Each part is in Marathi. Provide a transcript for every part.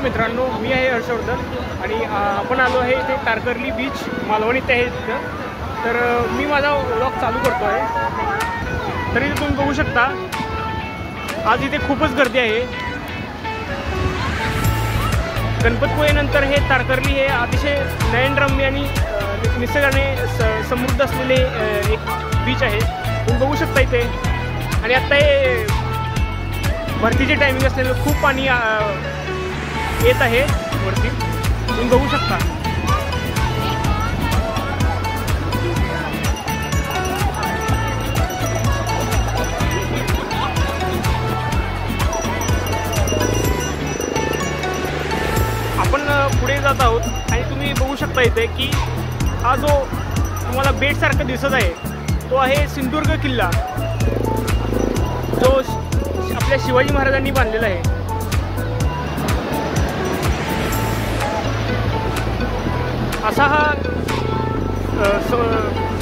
मित्रांनो, मी आहे हर्षवर्धन आणि आपण आलो आहे इथे तारकर्ली बीच मालवणीत आहे तिथं. तर मी माझा व्लॉग चालू करतो आहे. तरी तुम्ही बघू शकता आज इथे खूपच गर्दी आहे. गणपतपुळेनंतर हे तारकर्ली हे अतिशय नयनरम्य आणि निसर्गाने समृद्ध असलेले एक बीच आहे. तुम्ही बघू शकता इथे. आणि आत्ता हे भरतीचे टायमिंग असल्यामुळे खूप पाणी येत आहे वरती. तुम्ही बघू शकता. आपण पुढे जात आहोत आणि तुम्ही बघू शकता इथे की हा जो तुम्हाला बेटसारखा दिसत आहे तो आहे सिंधुदुर्ग किल्ला, जो आपल्या शिवाजी महाराजांनी बांधलेला आहे.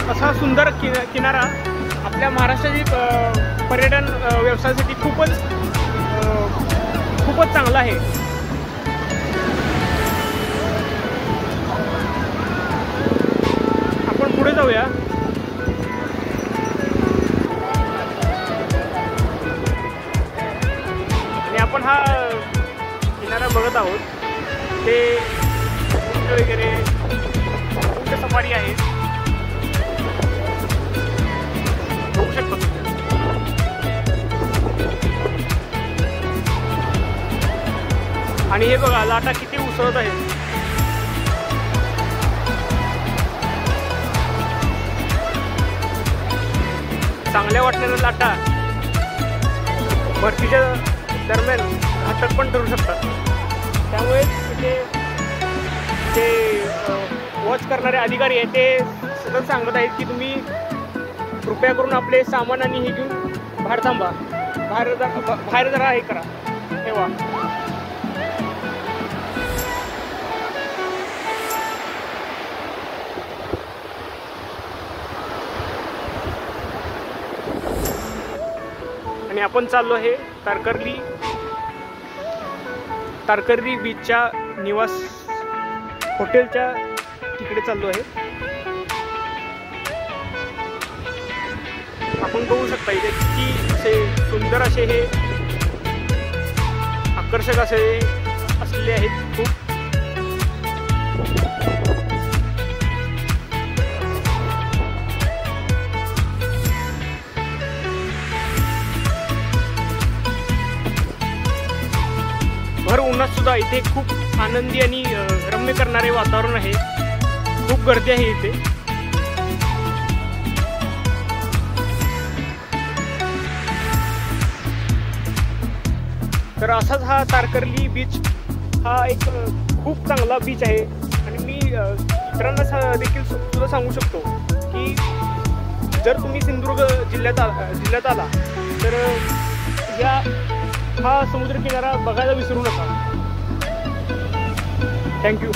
असा सुंदर किनारा आपल्या महाराष्ट्राची पर्यटन व्यवसायासाठी खूपच चांगला आहे. आपण पुढे जाऊया. आपण हा किनारा बघत आहोत. ते वगैरे उंट सफारी आहे, बघू शकतो. आणि हे बघा लाटा किती उसळत आहेत. चांगल्या वाटणाऱ्या लाटा भरतीच्या दरम्यान घातक पण ठरू शकतात. त्यामुळे ते वॉच करणारे अधिकारी आहेत ते सतत सांगत आहेत की तुम्ही कृपया करून आपले सामान आणि हे घेऊन बाहेर थांबा, बाहेर जरा हे करा, ठेवा. आणि आपण चाललो आहे तारकर्ली बीचच्या निवास हॉटेलच्या तिकडे चाललो आहे. आपण बघू शकता इथे किती असे सुंदर असे हे आकर्षक असलेले आहेत खूप. भर उन्हात सुद्धा इथे खूप आनंदी आणि रम्य करणारे वातावरण आहे. खूप गर्दी आहे इथे. तर असाच हा तारकर्ली बीच हा एक खूप चांगला बीच आहे. आणि मी इतरांना देखील सुद्धा सांगू शकतो की जर तुम्ही सिंधुदुर्ग जिल्ह्यात आला तर हा समुद्रकिनारा बघायला विसरू नका. थँक्यू.